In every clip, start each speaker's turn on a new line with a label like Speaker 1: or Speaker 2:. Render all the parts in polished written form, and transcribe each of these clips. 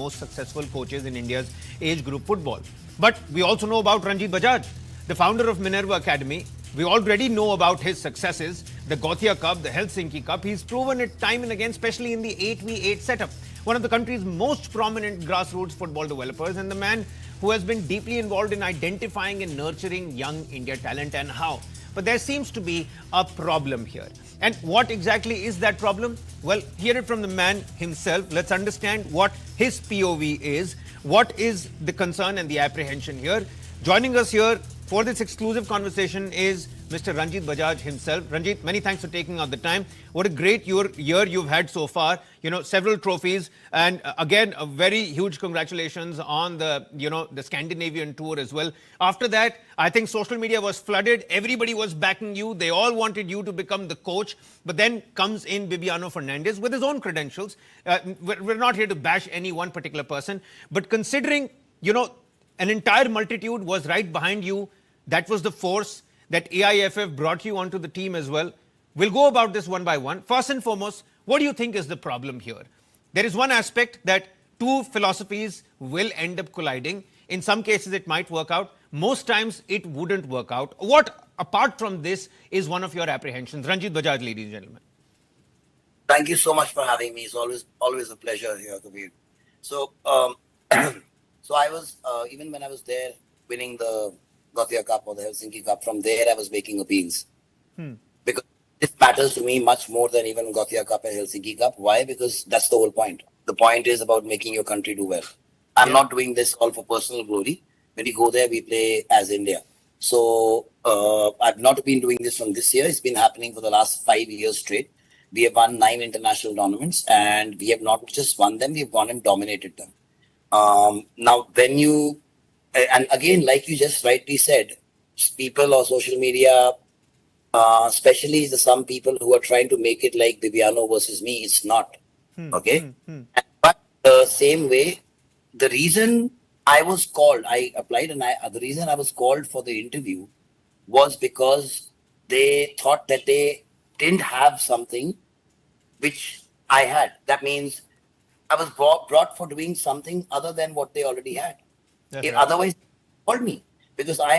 Speaker 1: most successful coaches in India's age group football. But we also know about Ranjit Bajaj, the founder of Minerva Academy. We already know about his successes, the Gothia Cup, the Helsinki Cup. He's proven it time and again, especially in the 8v8 setup. One of the country's most prominent grassroots football developers, and the man who has been deeply involved in identifying and nurturing young India talent. And how? But there seems to be a problem here. And what exactly is that problem? Well, hear it from the man himself. Let's understand what his POV is. What is the concern and the apprehension here? Joining us here for this exclusive conversation is Mr. Ranjit Bajaj himself. Ranjit, many thanks for taking out the time. What a great year you've had so far. You know, several trophies, and again, a very huge congratulations on the, the Scandinavian tour as well. After that, I think social media was flooded. Everybody was backing you. They all wanted you to become the coach. But then comes in Bibiano Fernandes with his own credentials. We're not here to bash any one particular person, but considering, an entire multitude was right behind you, that was the force that AIFF brought you onto the team as well. We'll go about this one by one. First and foremost, what do you think is the problem here? There is one aspect that two philosophies will end up colliding. In some cases, it might work out. Most times, it wouldn't work out. What, apart from this, is one of your apprehensions? Ranjit Bajaj, ladies and gentlemen.
Speaker 2: Thank you so much for having me. It's always a pleasure here, Kabir. So, so I was, even when I was there winning the Gothia Cup or the Helsinki Cup, from there I was making appeals. Because this matters to me much more than even Gothia Cup and Helsinki Cup. Why? Because that's the whole point. The point is about making your country do well. I'm not doing this all for personal glory. When we go there, we play as India. So I've not been doing this from this year. It's been happening for the last 5 years straight. We have won 9 international tournaments, and we have not just won them, we've gone and dominated them. Now, when you, and again, like you just rightly said, people or social media, especially some people who are trying to make it like Bibiano versus me, it's not. Okay? But the same way, the reason I was called, I applied, and the reason I was called for the interview was because they thought that they didn't have something which I had. That means I was brought for doing something other than what they already had. Right. Otherwise, they called me, because I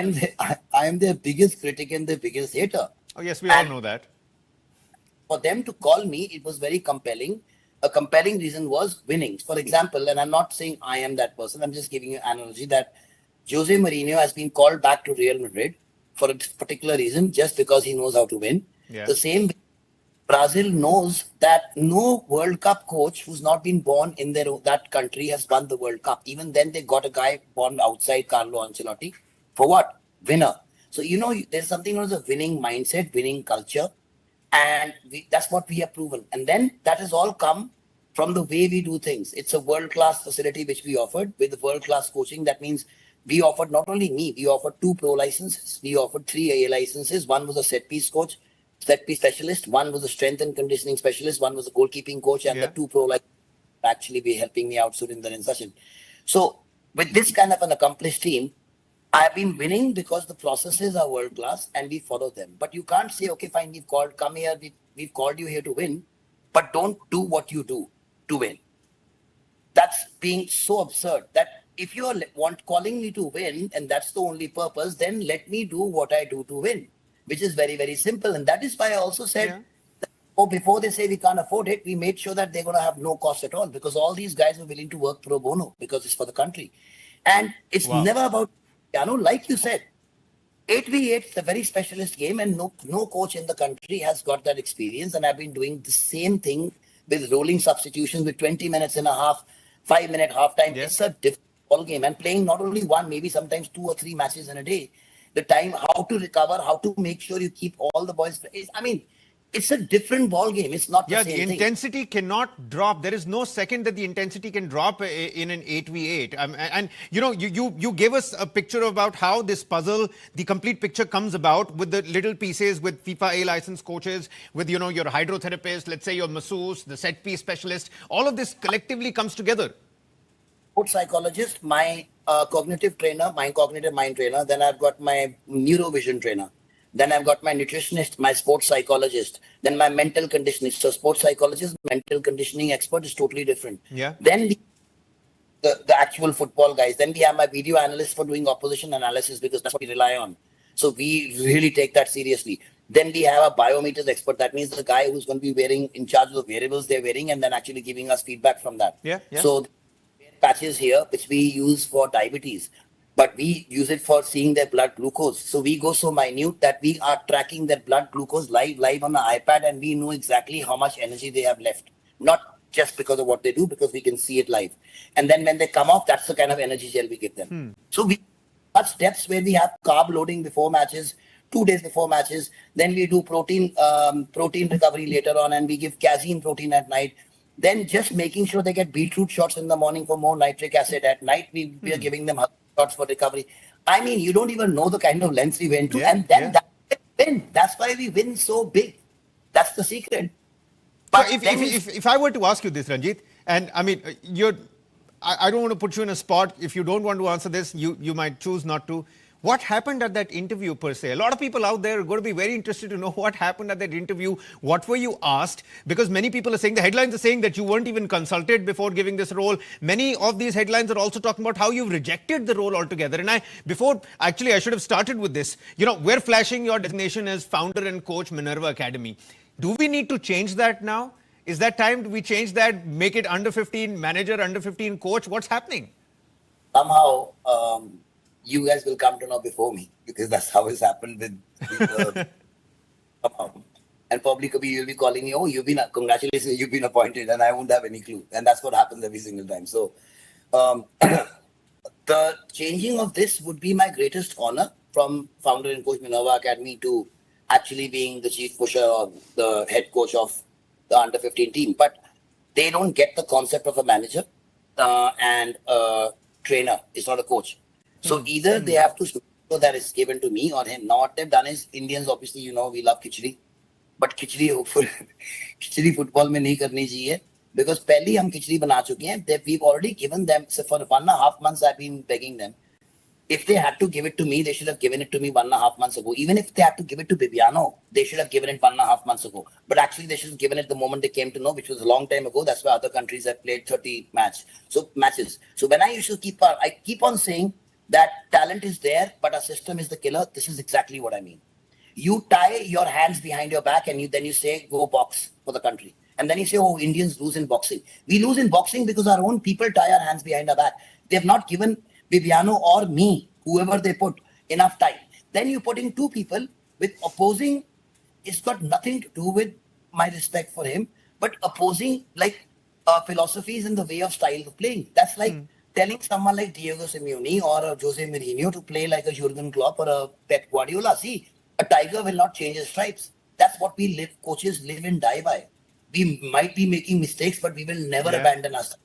Speaker 2: am their biggest critic and their biggest hater.
Speaker 1: Oh yes, we all know that.
Speaker 2: For them to call me, it was very compelling. A compelling reason was winning. For example, and I'm not saying I am that person, I'm just giving you an analogy that Jose Mourinho has been called back to Real Madrid for a particular reason, just because he knows how to win. Yeah. The same way, Brazil knows that no World Cup coach who's not been born in that country has won the World Cup. Even then, they got a guy born outside, Carlo Ancelotti. For what? Winner. So, there's something known as a winning mindset, winning culture. And that's what we have proven. And then that has all come from the way we do things. It's a world-class facility which we offered with world-class coaching. That means we offered not only me, we offered 2 pro licenses. We offered 3 AA licenses. One was a set-piece coach, set-piece specialist. One was a strength and conditioning specialist. One was a goalkeeping coach. And the 2 pro licenses actually be helping me out soon in the session. So with this kind of an accomplished team, I've been winning because the processes are world class and we follow them. But you can't say, okay, fine, come here, we've called you here to win, but don't do what you do to win. That's being so absurd that if you are calling me to win and that's the only purpose, then let me do what I do to win, which is very, very simple. And that is why I also said, before they say we can't afford it, we made sure that they're going to have no cost at all, because all these guys are willing to work pro bono because it's for the country. And it's never about, like you said, 8v8 is a very specialist game, and no coach in the country has got that experience. And I've been doing the same thing with rolling substitutions with 20 minutes and a half, 5-minute halftime. It's a different ball game, and playing not only one, maybe sometimes 2 or 3 matches in a day. The time, how to recover, how to make sure you keep all the boys. It's a different ball game. It's not the same thing.
Speaker 1: Yeah, the intensity cannot drop. There is no second that the intensity can drop in an 8v8. And you gave us a picture about how this puzzle, the complete picture comes about with the little pieces, with FIFA A license coaches, with your hydrotherapist, let's say your masseuse, the set piece specialist. All of this collectively comes together.
Speaker 2: Sports psychologist, my cognitive trainer, my cognitive mind trainer. Then I've got my neurovision trainer. Then I've got my nutritionist, my sports psychologist, then my mental conditioning. So sports psychologist, mental conditioning expert is totally different.
Speaker 1: Yeah.
Speaker 2: Then the actual football guys. Then we have my video analyst for doing opposition analysis because that's what we rely on. So we really take that seriously. Then we have a biometers expert. That means the guy who's going to be wearing in charge of the wearables they're wearing and then actually giving us feedback from that.
Speaker 1: Yeah.
Speaker 2: So patches here, which we use for diabetes, but we use it for seeing their blood glucose. So we go so minute that we are tracking their blood glucose live on the iPad, and we know exactly how much energy they have left. Not just because of what they do, because we can see it live. And then when they come off, that's the kind of energy gel we give them. So we have steps where we have carb loading before matches, 2 days before matches. Then we do protein recovery later on, and we give casein protein at night. Then just making sure they get beetroot shots in the morning for more nitric acid. At night, we are giving them shots for recovery. I mean, you don't even know the kind of lengths we went to. And then that's why we win so big. That's the secret.
Speaker 1: But if I were to ask you this, Ranjit, and I mean, I don't want to put you in a spot. If you don't want to answer this, you might choose not to. What happened at that interview per se? A lot of people out there are going to be very interested to know what happened at that interview. What were you asked? Because many people are saying, the headlines are saying that you weren't even consulted before giving this role. Many of these headlines are also talking about how you've rejected the role altogether. And I should have started with this. You know, we're flashing your designation as founder and coach Minerva Academy. Do we need to change that now? Is that time? Do we change that? Make it under 15 manager, under 15 coach? What's happening?
Speaker 2: Somehow, you guys will come to know before me, because that's how it's happened with and probably you'll be calling me, oh, congratulations, you've been appointed, and I won't have any clue. And that's what happens every single time. So the changing of this would be my greatest honor, from founder and coach Minerva Academy to actually being the chief pusher or the head coach of the under 15 team. But they don't get the concept of a manager and a trainer. It's not a coach. So either they have to show that it's given to me or him. Now what they've done is, Indians, obviously, you know, we love khichdi. But khichdi football mein nahi karni chahiye. Because pehle hum khichdi bana chuke hain. We've already given them, so for 1.5 months I've been begging them. If they had to give it to me, they should have given it to me 1.5 months ago. Even if they had to give it to Bibiano, they should have given it 1.5 months ago. But actually, they should have given it the moment they came to know, which was a long time ago. That's why other countries have played 30 matches. So when I used to keep on saying that talent is there, but our system is the killer. This is exactly what I mean. You tie your hands behind your back, and then you say, go box for the country. And then you say, oh, Indians lose in boxing. We lose in boxing because our own people tie our hands behind our back. They have not given Bibiano or me, whoever they put, enough time. Then you put in two people with opposing. It's got nothing to do with my respect for him, but opposing philosophies and the way of style of playing. That's like telling someone like Diego Simeone or a Jose Mourinho to play like a Jurgen Klopp or a Pep Guardiola. See, a tiger will not change his stripes. That's what coaches live and die by. We might be making mistakes, but we will never abandon us.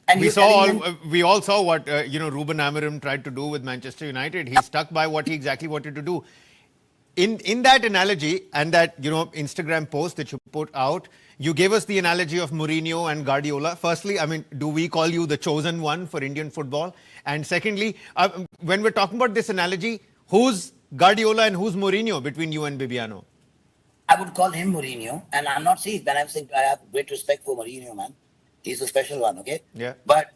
Speaker 2: And
Speaker 1: we all saw what Ruben Amorim tried to do with Manchester United. He stuck by what he exactly wanted to do. In that analogy and that Instagram post that you put out, you gave us the analogy of Mourinho and Guardiola. Firstly, I mean, do we call you the chosen one for Indian football? And secondly, when we're talking about this analogy, who's Guardiola and who's Mourinho between you and Bibiano?
Speaker 2: I would call him Mourinho, and I'm not saying when I'm saying I have great respect for Mourinho, man. He's a special one, okay?
Speaker 1: Yeah.
Speaker 2: But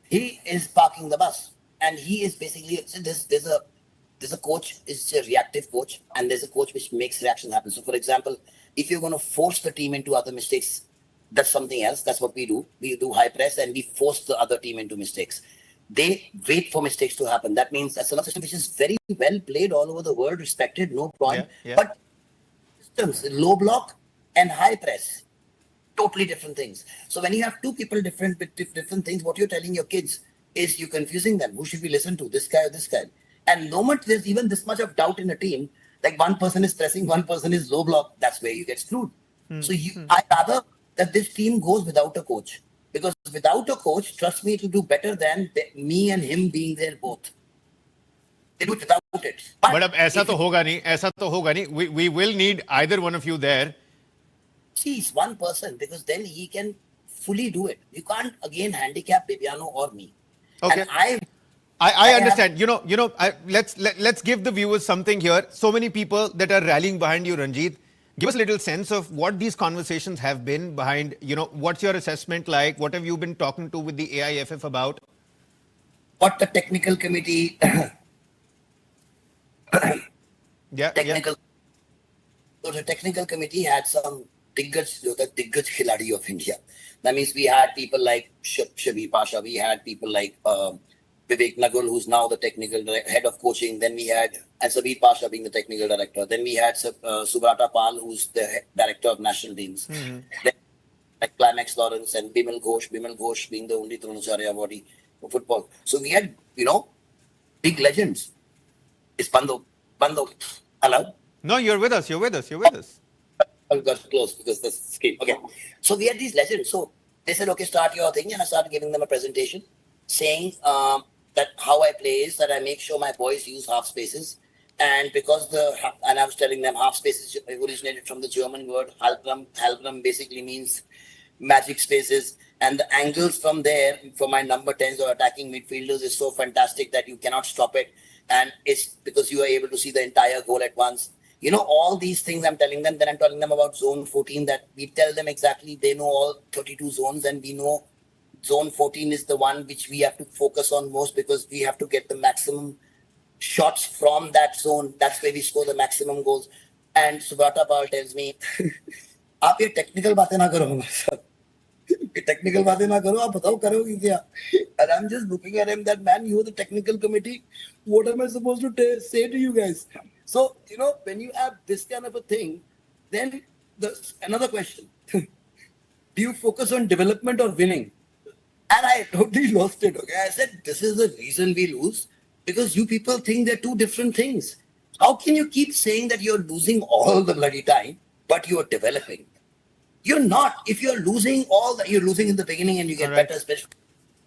Speaker 2: he is parking the bus, and he is basically there's a coach is a reactive coach, and there's a coach which makes reaction happen. So, for example, if you're going to force the team into other mistakes, that's something else. That's what we do. We do high press, and we force the other team into mistakes. They wait for mistakes to happen. That means that's a system which is very well played all over the world, respected, no point.
Speaker 1: Yeah.
Speaker 2: But systems, low block and high press, totally different things. So when you have two people different with different things, what you're telling your kids is you're confusing them. Who should we listen to, this guy or this guy? And the moment there's even this much of doubt in a team, like one person is pressing, one person is low block, that's where you get screwed. So I rather that this team goes without a coach. Because without a coach, trust me, it will do better than me and him being there both. They do it without it.
Speaker 1: But aisa to hoga nahi. We will need either one of you there.
Speaker 2: See, it's one person, because then he can fully do it. You can't again handicap Bibiano or me.
Speaker 1: Okay.
Speaker 2: And
Speaker 1: I understand. Let's give the viewers something here. So many people that are rallying behind you, Ranjit. Give us a little sense of what these conversations have been behind, what's your assessment like? What have you been talking to with the AIFF about?
Speaker 2: What the technical committee,
Speaker 1: Yeah.
Speaker 2: So the technical committee had some Diggaj Khiladi of India. That means we had people like Shabir Pasha, we had people like Vivek Nagul, who's now the technical head of coaching. Then we had Sabir Pasha being the technical director. Then we had Subrata Pal, who's the director of national teams. Then like Climax Lawrence and Bimal Ghosh being the only Dronacharya body for football. So we had, big legends. It's Bando. Hello?
Speaker 1: No, you're with us.
Speaker 2: I got close because the screen. Okay. So we had these legends. So they said, okay, start your thing. And I started giving them a presentation saying that how I play is that I make sure my boys use half spaces. And because and I was telling them half spaces originated from the German word Halbram. Halbram basically means magic spaces. And the angles from there for my number 10s or attacking midfielders is so fantastic that you cannot stop it. And it's because you are able to see the entire goal at once. All these things I'm telling them. Then I'm telling them about zone 14 that we tell them exactly. They know all 32 zones and we know zone 14 is the one which we have to focus on most because we have to get the maximum shots from that zone. That's where we score the maximum goals. And Subrata Pal tells me, "आप ये technical बातें ना करो sir. Technical बातें ना करो. आप बताओ करोगे क्या?" And I'm just looking at him that, man, you're the technical committee. What am I supposed to say to you guys? So, when you have this kind of a thing, then another question. Do you focus on development or winning? And I totally lost it. Okay, I said, this is the reason we lose because you people think they're two different things. How can you keep saying that you're losing all the bloody time, but you're developing? You're not. If you're losing you're losing in the beginning and you get better, especially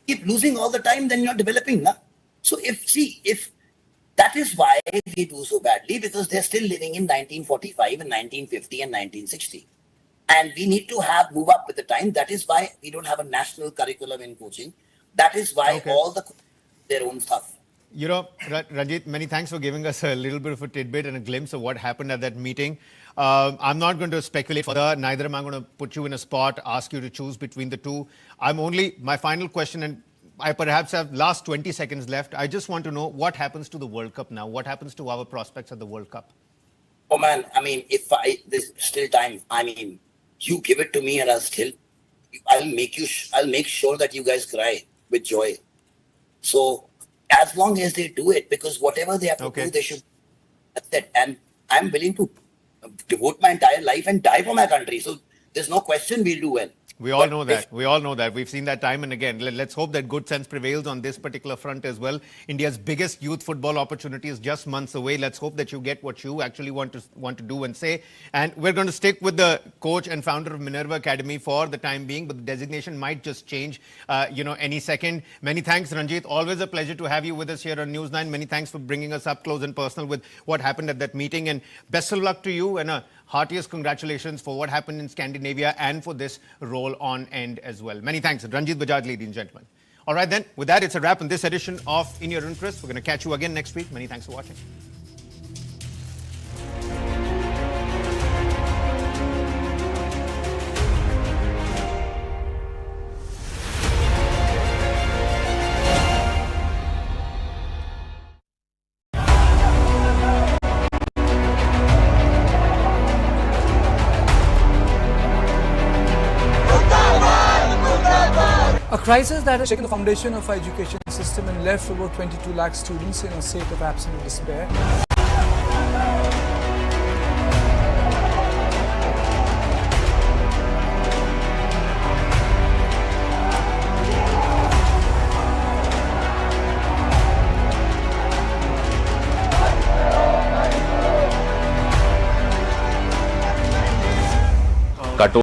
Speaker 2: keep losing all the time, then you're developing. Na? So if that is why we do so badly because they're still living in 1945 and 1950 and 1960. And we need to move up with the time. That is why we don't have a national curriculum in coaching. That is why all their own stuff.
Speaker 1: Ranjit, many thanks for giving us a little bit of a tidbit and a glimpse of what happened at that meeting. I'm not going to speculate further. Neither am I going to put you in a spot, ask you to choose between the two. My final question, and I perhaps have last 20 seconds left. I just want to know what happens to the World Cup now? What happens to our prospects at the World Cup?
Speaker 2: Oh man, there's still time. You give it to me and I'll make sure that you guys cry with joy. So as long as they do it, because whatever they have to do, they should. That's it. And I'm willing to devote my entire life and die for my country. So there's no question we'll do well.
Speaker 1: We all know that. We've seen that time and again. Let's hope that good sense prevails on this particular front as well. India's biggest youth football opportunity is just months away. Let's hope that you get what you actually want to do and say. And we're going to stick with the coach and founder of Minerva Academy for the time being, but the designation might just change, any second. Many thanks, Ranjit. Always a pleasure to have you with us here on News 9. Many thanks for bringing us up close and personal with what happened at that meeting. And best of luck to you and heartiest congratulations for what happened in Scandinavia and for this role on end as well. Many thanks. Ranjit Bajaj, ladies and gentlemen. All right then, with that, it's a wrap on this edition of In Your Interest. We're going to catch you again next week. Many thanks for watching.
Speaker 3: A crisis that has shaken the foundation of our education system and left about 22 lakh students in a state of absolute despair.